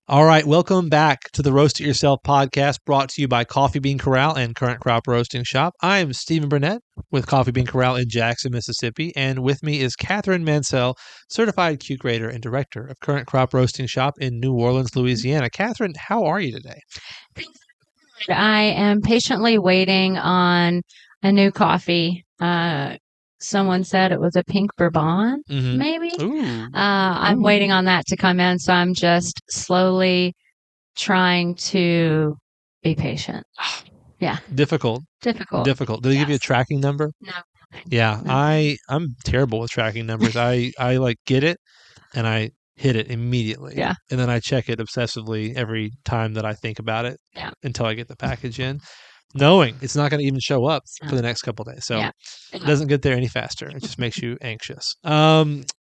All right, welcome back to the Roast It Yourself podcast brought to you by Coffee Bean Corral and Current Crop Roasting Shop. I am Stephen Burnett with Coffee Bean Corral in Jackson, Mississippi, and with me is Catherine Mansell, certified Q grader and director of Current Crop Roasting Shop in New Orleans, Louisiana. Catherine, how are you today? I am patiently waiting on a new coffee. Someone said it was a pink bourbon, maybe. I'm waiting on that to come in, so I'm just slowly trying to be patient. Yeah. Difficult. Difficult. Do they give you a tracking number? No. Yeah, No. I'm terrible with tracking numbers. I like get it and I hit it immediately. Yeah. And then I check it obsessively every time that I think about it until I get the package in, knowing it's not going to even show up for the next couple of days. So it doesn't get there any faster. It just makes you anxious.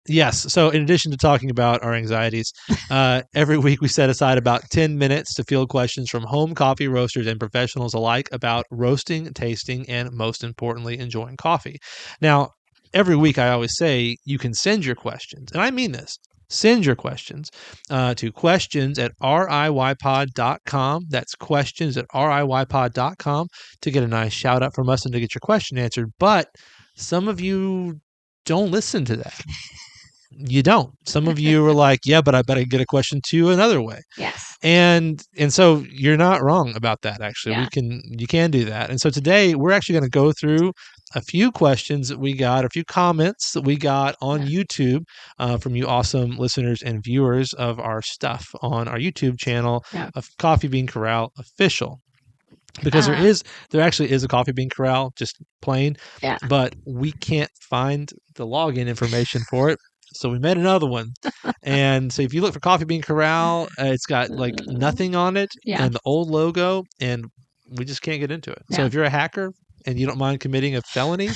Yes. So in addition to talking about our anxieties, every week we set aside about 10 minutes to field questions from home coffee roasters and professionals alike about roasting, tasting, and most importantly, enjoying coffee. Now, every week I always say you can send your questions, and I mean this. Send your questions to questions@riypod.com. That's questions@riypod.com to get a nice shout out from us and to get your question answered. But some of you don't listen to that. You don't. Some of you are like, yeah, but I bet I can get a question to you another way. Yes. And so you're not wrong about that, actually. Yeah. You can do that. And so today we're actually going to go through a few questions that we got, a few comments that we got on YouTube from you awesome listeners and viewers of our stuff on our YouTube channel of Coffee Bean Corral Official. Because there actually is a Coffee Bean Corral, just plain, but we can't find the login information for it. So we made another one. And so if you look for Coffee Bean Corral, it's got like nothing on it and the old logo, and we just can't get into it. So if you're a hacker and you don't mind committing a felony,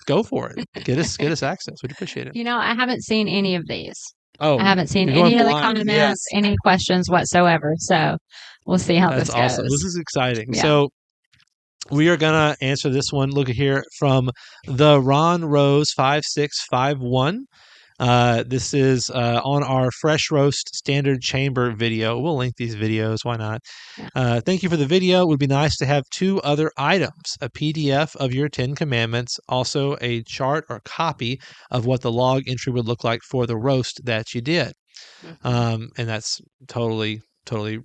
go for it. Get us access. We'd appreciate it. You know, I haven't seen any of these. Oh, I haven't seen any of the comments, any questions whatsoever. So we'll see how this goes. That's awesome. This is exciting. Yeah. So we are going to answer this one. Look at here from the Ron Rose 5651. This is on our Fresh Roast Standard Chamber video. We'll link these videos. Why not? Thank you for the video. It would be nice to have two other items, a PDF of your 10 Commandments, also a chart or copy of what the log entry would look like for the roast that you did. And that's totally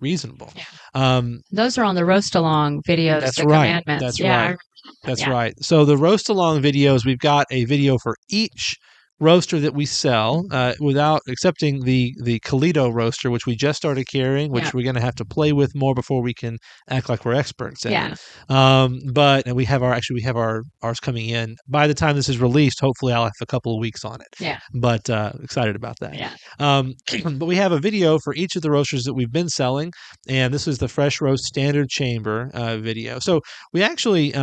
reasonable. Those are on the roast along videos. That's right. That's right. That's right. So the roast along videos, we've got a video for each roaster that we sell, without accepting the Kalito roaster, which we just started carrying, which we're going to have to play with more before we can act like we're experts at. But we have ours coming in. By the time this is released, hopefully I'll have a couple of weeks on it. But excited about that. But we have a video for each of the roasters that we've been selling, and this is the Fresh Roast Standard Chamber video. So we actually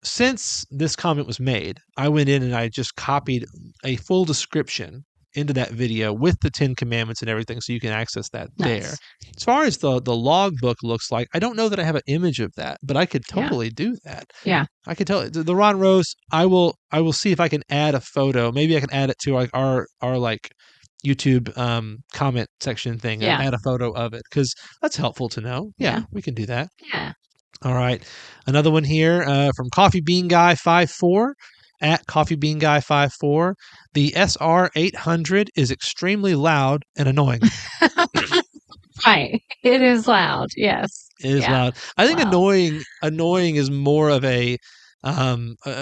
since this comment was made, I went in and I just copied a full description into that video with the 10 Commandments and everything, so you can access that there. As far as the log book looks like, I don't know that I have an image of that, but I could totally do that. I could tell it. The Ron Rose, I will see if I can add a photo. Maybe I can add it to like our like YouTube comment section thing. Add a photo of it, because that's helpful to know. We can do that. All right. Another one here from Coffee Bean Guy 54 at Coffee Bean Guy 54. The SR 800 is extremely loud and annoying. Right. It is loud. Yes. It is loud. I think annoying is more of a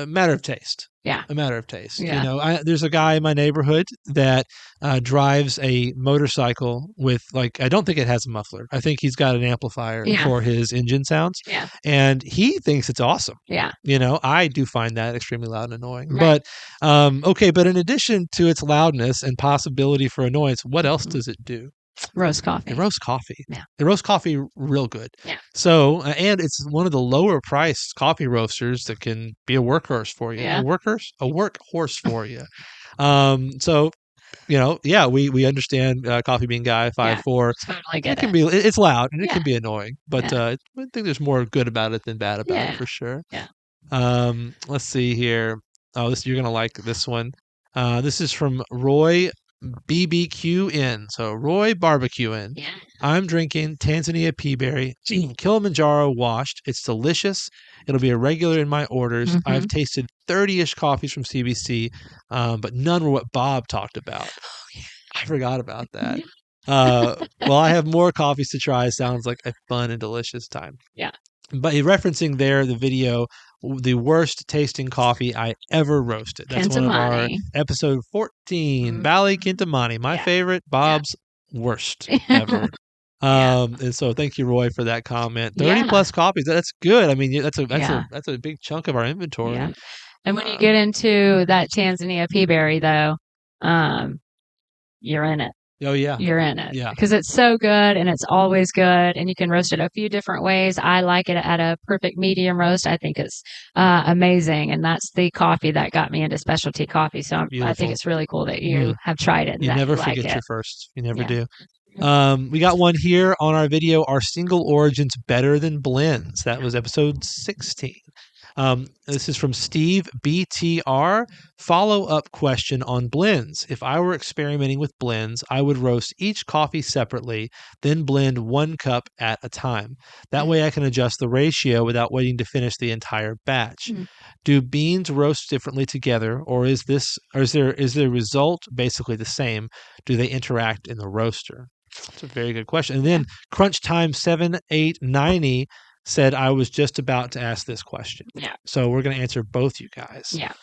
matter of taste. A matter of taste. You know, there's a guy in my neighborhood that drives a motorcycle with, like, I don't think it has a muffler. I think he's got an amplifier for his engine sounds. And he thinks it's awesome. You know, I do find that extremely loud and annoying. But but in addition to its loudness and possibility for annoyance, what else does it do? Roast coffee. It roasts coffee. It roasts coffee real good. So, and it's one of the lower priced coffee roasters that can be a workhorse for you. A workhorse for you. So, you know, we understand Coffee Bean Guy 5'4". Totally get it. It's loud and it can be annoying, but I think there's more good about it than bad about it for sure. Let's see here. Oh, you're gonna like this one. This is from Roy BBQN. So Roy barbecuing. Yeah. I'm drinking Tanzania Peaberry Kilimanjaro washed. It's delicious. It'll be a regular in my orders. I've tasted 30-ish coffees from CBC, but none were what Bob talked about. I forgot about that. Well, I have more coffees to try. Sounds like a fun and delicious time. Yeah. But referencing there the video, the worst tasting coffee I ever roasted. That's one of our episode 14, Valley Kintamani. My favorite, Bob's worst ever. And so thank you, Roy, for that comment. 30 plus copies. That's good. I mean, that's a big chunk of our inventory. Yeah. And when you get into that Tanzania Peaberry, though, you're in it. Oh, yeah. You're in it. Yeah. Because it's so good and it's always good and you can roast it a few different ways. I like it at a perfect medium roast. I think it's amazing. And that's the coffee that got me into specialty coffee. So I think it's really cool that you have tried it. And you never forget your first. You never do. We got one here on our video. Are single origins better than blends? That was episode 16. This is from Steve BTR. Follow-up question on blends. If I were experimenting with blends, I would roast each coffee separately, then blend 1 cup at a time. That way I can adjust the ratio without waiting to finish the entire batch. Do beans roast differently together, or is the result basically the same? Do they interact in the roaster? That's a very good question. And then Crunch Time 7890 said I was just about to ask this question. Yeah. So we're going to answer both you guys. Yeah.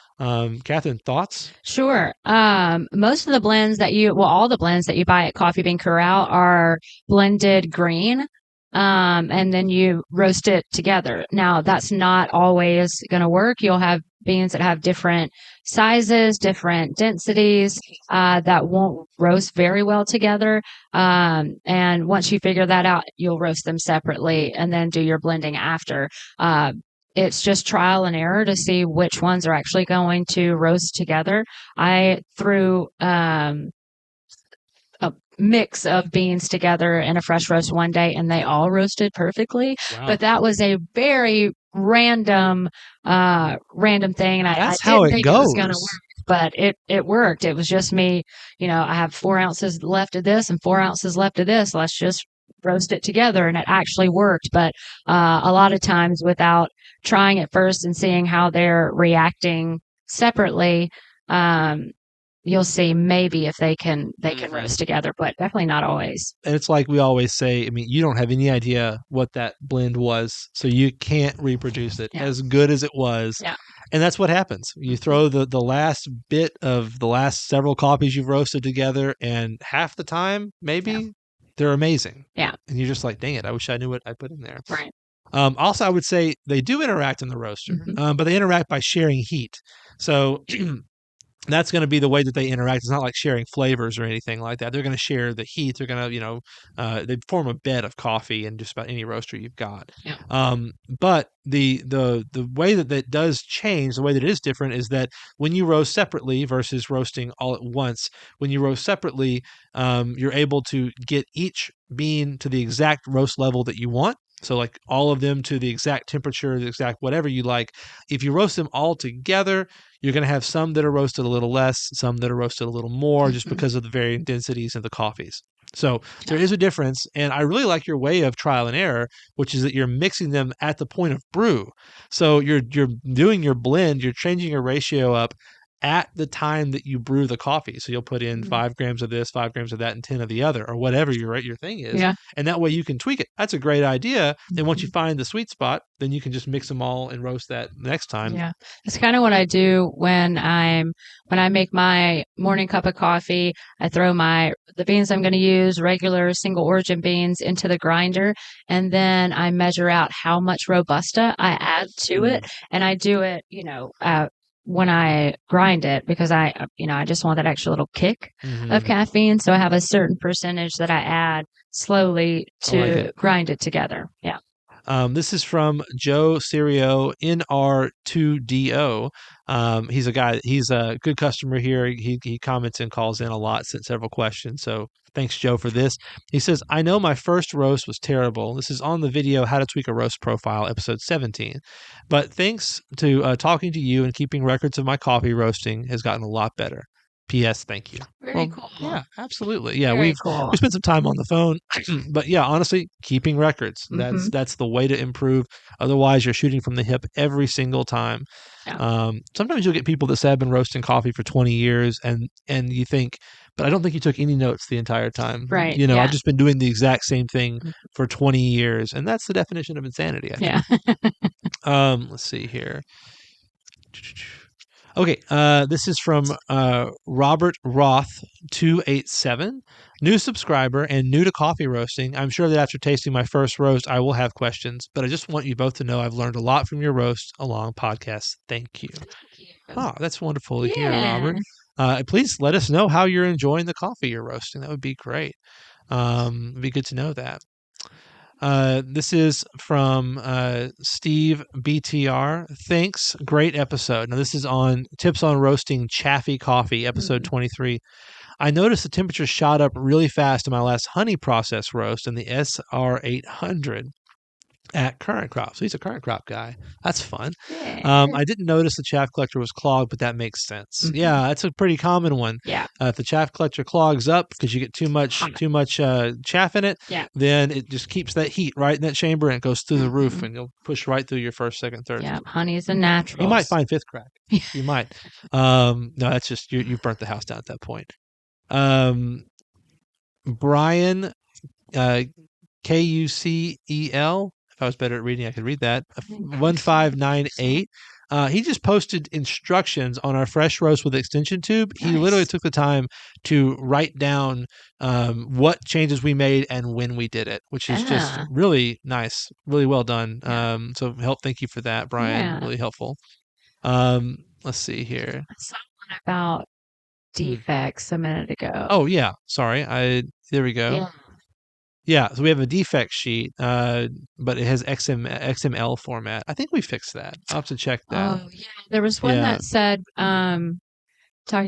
Catherine, thoughts? Sure. Most of the blends all the blends that you buy at Coffee Bean Corral are blended green. And then you roast it together. Now, that's not always going to work. You'll have beans that have different sizes, different densities, that won't roast very well together. And once you figure that out, you'll roast them separately and then do your blending after. It's just trial and error to see which ones are actually going to roast together. I threw, a mix of beans together in a fresh roast one day and they all roasted perfectly. Wow. But that was a very random thing. And I didn't think it was going to work, but it worked. It was just me, I have 4 ounces left of this and 4 ounces left of this. Let's just roast it together. And it actually worked. But a lot of times without trying it first and seeing how they're reacting separately, you'll see maybe if they can roast together, but definitely not always. And it's like we always say, I mean, you don't have any idea what that blend was, so you can't reproduce it as good as it was. Yeah. And that's what happens. You throw the last bit of the last several coffees you've roasted together, and half the time, maybe they're amazing. Yeah. And you're just like, dang it, I wish I knew what I put in there. Right. Also, I would say they do interact in the roaster, but they interact by sharing heat. So that's going to be the way that they interact. It's not like sharing flavors or anything like that. They're going to share the heat. They're going to, they form a bed of coffee in just about any roaster you've got. Yeah. But the way that does change, the way that it is different is that when you roast separately versus roasting all at once, when you roast separately, you're able to get each bean to the exact roast level that you want. So like all of them to the exact temperature, the exact whatever you like. If you roast them all together, you're going to have some that are roasted a little less, some that are roasted a little more, just because of the varying densities of the coffees. So there is a difference, and I really like your way of trial and error, which is that you're mixing them at the point of brew. So you're doing your blend, you're changing your ratio up at the time that you brew the coffee. So you'll put in 5 grams of this, 5 grams of that, and 10 of the other, or whatever your thing is. Yeah. And that way you can tweak it. That's a great idea. And once you find the sweet spot, then you can just mix them all and roast that next time. Yeah. That's kind of what I do when I make my morning cup of coffee. I throw the beans I'm going to use, regular single origin beans, into the grinder, and then I measure out how much Robusta I add to it, and I do it, when I grind it, because I just want that extra little kick of caffeine. So I have a certain percentage that I add slowly to grind it together. Yeah. This is from Joe Sirio, NR2DO. He's a good customer here. He comments and calls in a lot, sent several questions. So thanks, Joe, for this. He says, I know my first roast was terrible. This is on the video, How to Tweak a Roast Profile, episode 17. But thanks to talking to you and keeping records of my coffee roasting has gotten a lot better. P.S. Thank you. Very cool. Yeah, absolutely. Yeah, Very we spent some time on the phone, but yeah, honestly, keeping records. That's the way to improve. Otherwise, you're shooting from the hip every single time. Yeah. Sometimes you'll get people that say I've been roasting coffee for 20 years, and you think, but I don't think you took any notes the entire time. Right. You know, yeah. I've just been doing the exact same thing for 20 years, and that's the definition of insanity. I think. Let's see here. Okay, this is from Robert Roth 287, new subscriber and new to coffee roasting. I'm sure that after tasting my first roast, I will have questions, but I just want you both to know I've learned a lot from your roast along podcasts. Thank you. Oh, that's wonderful to hear, Robert. Please let us know how you're enjoying the coffee you're roasting. That would be great. It'd be good to know that. This is from Steve BTR. Thanks. Great episode. Now, this is on tips on roasting chaffee coffee, episode 23. I noticed the temperature shot up really fast in my last honey process roast in the SR800 at Current Crop. So he's a Current Crop guy. That's fun. I didn't notice the chaff collector was clogged, but that makes sense. Yeah, that's a pretty common one. Yeah. If the chaff collector clogs up because you get too much chaff in it, then it just keeps that heat right in that chamber and it goes through the roof and you'll push right through your first, second, third. Yeah, honey is a natural. You might find fifth crack. You might. No, that's just you've burnt the house down at that point. Brian, KUCEL. If I was better at reading, I could read that. 1598. He just posted instructions on our fresh roast with extension tube. He literally took the time to write down what changes we made and when we did it, which is just really nice, really well done. So thank you for that, Brian. Really helpful. Let's see here. I saw one about defects a minute ago. Oh yeah, sorry. There we go. Yeah, so we have a defect sheet, but it has XML format. I think we fixed that. I'll have to check that. Oh, yeah. There was one that said, talking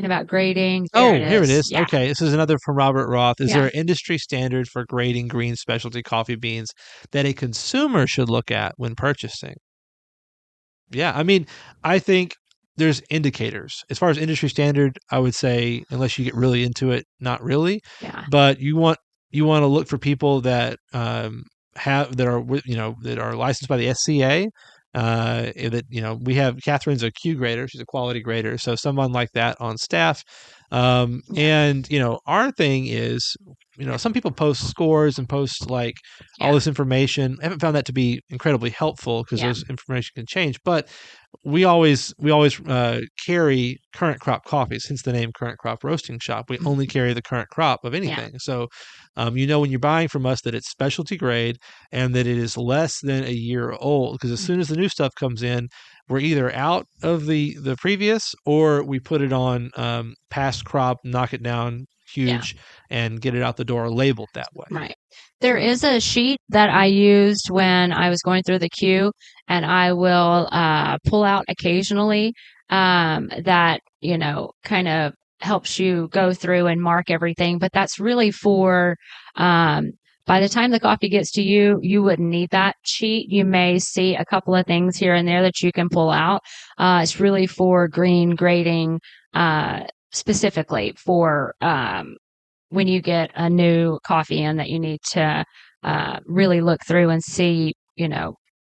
about grading. Here it is. Yeah. Okay, this is another from Robert Roth. Is there an industry standard for grading green specialty coffee beans that a consumer should look at when purchasing? Yeah, I mean, I think there's indicators. As far as industry standard, I would say, unless you get really into it, not really. Yeah. But you want to look for people that that are licensed by the SCA. We have Catherine's a Q grader; she's a quality grader, so someone like that on staff. And our thing is, some people post scores and post like all this information. I haven't found that to be incredibly helpful because those information can change, but we always carry current crop coffees, hence the name Current Crop Roasting Shop. We only carry the current crop of anything. So, when you're buying from us that it's specialty grade and that it is less than a year old, because as soon as the new stuff comes in, we're either out of the previous or we put it on past crop, knock it down huge and get it out the door labeled that way. Right. There is a sheet that I used when I was going through the queue, and I will pull out occasionally that, kind of helps you go through and mark everything. But that's really for by the time the coffee gets to you, you wouldn't need that sheet. You may see a couple of things here and there that you can pull out. It's really for green grading, specifically for when you get a new coffee in that you need to really look through and see,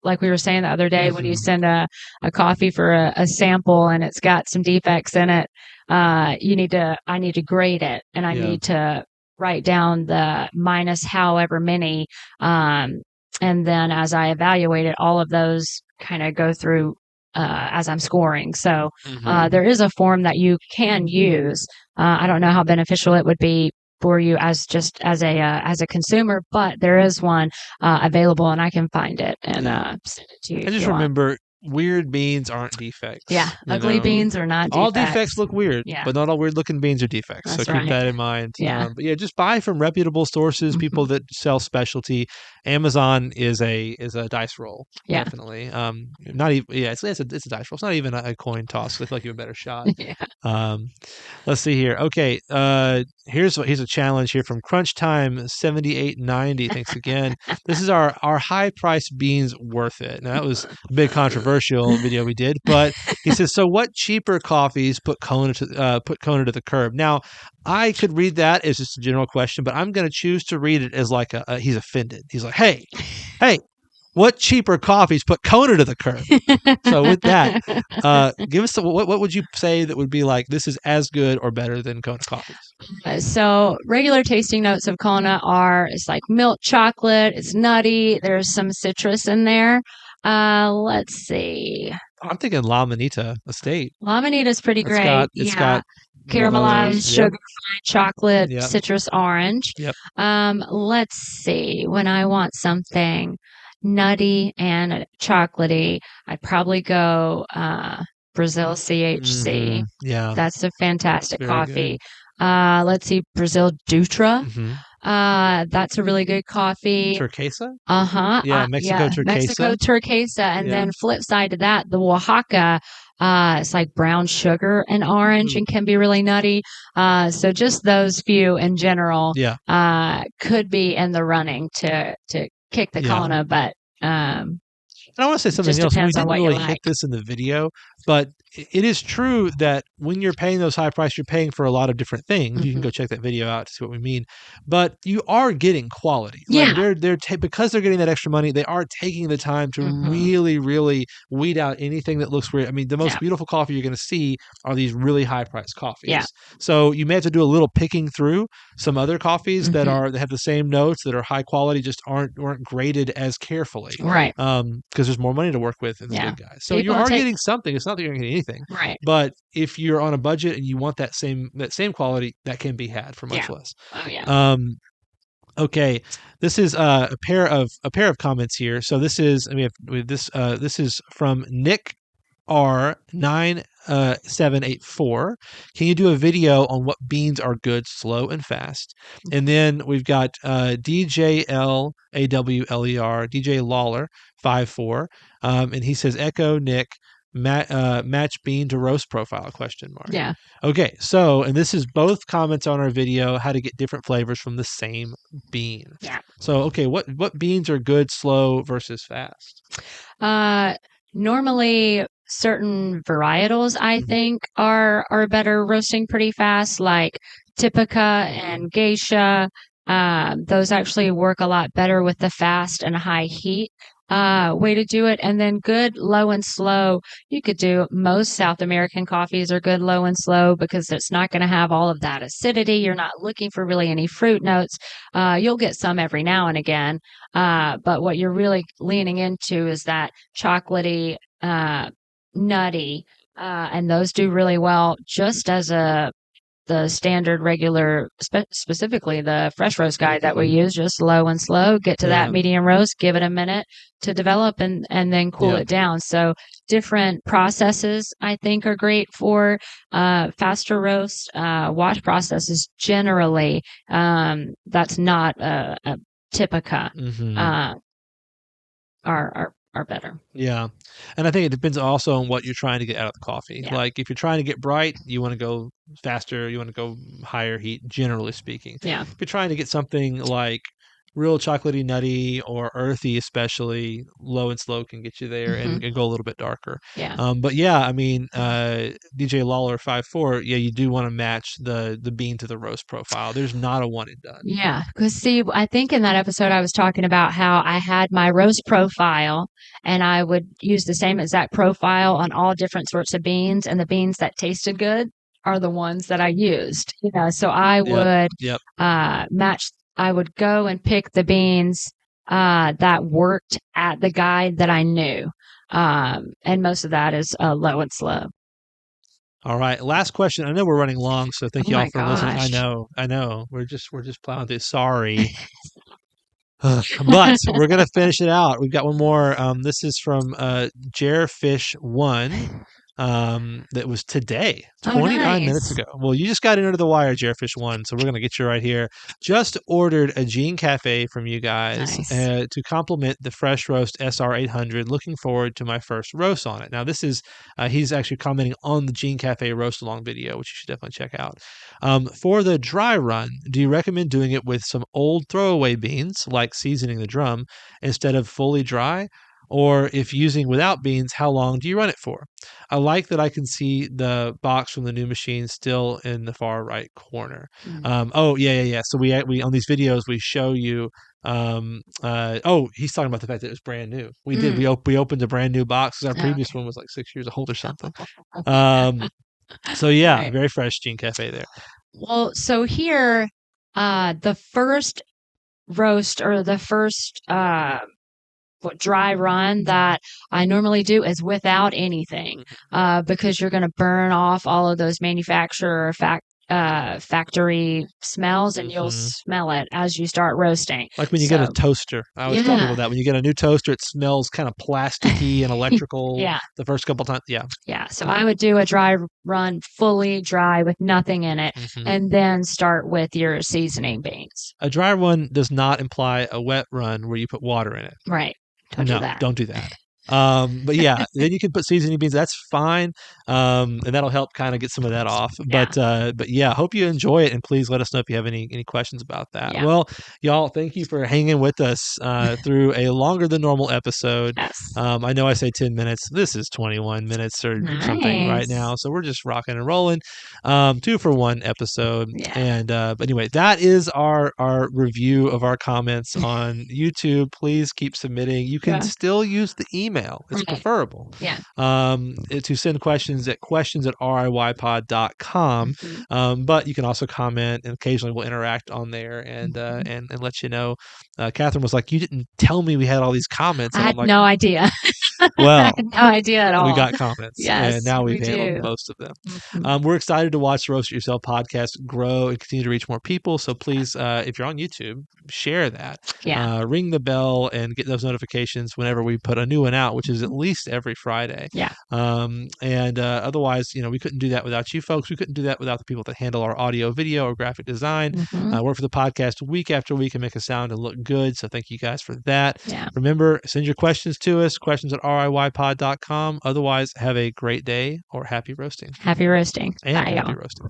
like we were saying the other day, when you send a coffee for a sample and it's got some defects in it, I need to grade it and I need to write down the minus however many. And then as I evaluate it, all of those kind of go through as I'm scoring. So there is a form that you can use. I don't know how beneficial it would be for you as a consumer, but there is one available, and I can find it and send it to you. I just remember, weird beans aren't defects. Yeah, ugly beans are not defects. All defects look weird, but not all weird-looking beans are defects. That's so keep that in mind. Yeah. But just buy from reputable sources, people that sell specialty. Amazon is a dice roll, definitely. Not even it's a dice roll. It's not even a coin toss. I feel like you have a better shot. Let's see here. Okay, here's a challenge here from Crunch Time 7890. Thanks again. This is our high price beans worth it. Now that was a big controversial video we did, but he says, so what cheaper coffees put Kona to the curb? Now I could read that as just a general question, but I'm going to choose to read it as like he's offended. He's like, hey, what cheaper coffees put Kona to the curb? So with that, give us what would you say that would be like this is as good or better than Kona coffees? So regular tasting notes of Kona it's like milk chocolate, it's nutty, there's some citrus in there. Let's see. I'm thinking La Manita Estate. La Manita's pretty great. It's got caramelized sugar, fine chocolate, Yep. citrus orange. Yep. Let's see. When I want something nutty and chocolatey, I'd probably go Brazil CHC. Yeah. That's a fantastic coffee. Let's see, Brazil Dutra. That's a really good coffee. Turquesa? Yeah, Mexico Turquesa. Mexico Turquesa. And then flip side to that, the Oaxaca, it's like brown sugar and orange and can be really nutty. So just those few in general could be in the running to kick the Kona, but and I want to say something else. We didn't really hit this in the video, but it is true that when you're paying those high prices, you're paying for a lot of different things. You can go check that video out to see what we mean. But you are getting quality. Yeah. Like because they're getting that extra money, they are taking the time to really, really weed out anything that looks weird. I mean, the most beautiful coffee you're going to see are these really high-priced coffees. Yeah. So you may have to do a little picking through some other coffees that have the same notes, that are high quality, just aren't graded as carefully. Right. Because there's more money to work with in the big guys. So you are getting something. It's not that you're getting anything. Right. But if you're on a budget and you want that same quality, that can be had for much less. Oh yeah. Okay. This is a pair of comments here. So this is this is from Nick R9784. Can you do a video on what beans are good, slow, and fast? And then we've got DJLAWLER, DJ Lawler 54, and he says, "Echo Nick, match bean to roast profile?" ? Yeah. Okay, so and this is both comments on our video how to get different flavors from the same bean. Yeah. So okay, what beans are good, slow versus fast? Normally certain varietals I think are better roasting pretty fast, like Typica and Geisha. Those actually work a lot better with the fast and high heat way to do it. And then good low and slow, you could do most South American coffees are good low and slow because it's not going to have all of that acidity. You're not looking for really any fruit notes. You'll get some every now and again. But what you're really leaning into is that chocolatey, nutty, and those do really well just as the standard regular, specifically the fresh roast guide that we use, just low and slow, get to that medium roast, give it a minute to develop and then cool it down. So different processes I think are great for faster roast. Wash processes generally, that's not a Typica, are better. Yeah. And I think it depends also on what you're trying to get out of the coffee. Yeah. Like if you're trying to get bright, you want to go faster, you want to go higher heat, generally speaking. Yeah. If you're trying to get something like real chocolatey, nutty, or earthy, especially, low and slow can get you there and go a little bit darker. Yeah. But yeah, I mean, DJ Lawler 54, you do want to match the bean to the roast profile. There's not a one and done. Yeah, because see, I think in that episode I was talking about how I had my roast profile and I would use the same exact profile on all different sorts of beans, and the beans that tasted good are the ones that I used. So I would match. I would go and pick the beans that worked at the guide that I knew. And most of that is low and slow. All right. Last question. I know we're running long, so thank you all for listening. I know. We're just plowing through. Sorry. But we're going to finish it out. We've got one more. This is from Jerfish1. that was today, 29 minutes ago. Well, you just got into the wire, Jarefish One, so we're going to get you right here. Just ordered a Gene Cafe from you guys to complement the Fresh Roast SR 800. Looking forward to my first roast on it. Now, this is, he's actually commenting on the Gene Cafe roast along video, which you should definitely check out. For the dry run, do you recommend doing it with some old throwaway beans, like seasoning the drum, instead of fully dry? Or if using without beans, how long do you run it for? I like that I can see the box from the new machine still in the far right corner. Yeah. So we on these videos we show you. He's talking about the fact that it was brand new. We opened a brand new box because our previous one was like 6 years old or something. So yeah, right. Very fresh Gene Cafe there. Well, so here, the first roast or the first dry run that I normally do is without anything, because you're going to burn off all of those manufacturer factory smells, and you'll smell it as you start roasting. Like when you get a toaster. I always tell people that when you get a new toaster, it smells kind of plasticky and electrical the first couple times. Yeah. So I would do a dry run, fully dry with nothing in it, and then start with your seasoning beans. A dry run does not imply a wet run where you put water in it. Right. Don't do that. Don't do that. But yeah, then you can put seasoning beans. That's fine. And that'll help kind of get some of that off. But yeah, hope you enjoy it. And please let us know if you have any questions about that. Yeah. Well, y'all, thank you for hanging with us through a longer than normal episode. Yes. I know I say 10 minutes. This is 21 minutes or something right now. So we're just rocking and rolling. 2-for-1 episode. Yeah. And but anyway, that is our review of our comments on YouTube. Please keep submitting. You can still use the email. It's preferable. Yeah. To send questions at questions@riypod.com. But you can also comment, and occasionally we'll interact on there and let you know. Catherine was like, "You didn't tell me we had all these comments." And I had no idea. Well, I had no idea at all. We got comments, yes, and now we've handled most of them. We're excited to watch the Roast It Yourself podcast grow and continue to reach more people. So please, if you're on YouTube, share that. Yeah. Ring the bell and get those notifications whenever we put a new one out, which is at least every Friday. Yeah. Otherwise, we couldn't do that without you folks. We couldn't do that without the people that handle our audio, video, or graphic design. Work for the podcast week after week and make us sound and look good. So thank you guys for that. Yeah. Remember, send your questions to us, questions@riypod.com. Otherwise, have a great day or happy roasting. Happy roasting. And Bye, happy y'all. roasting.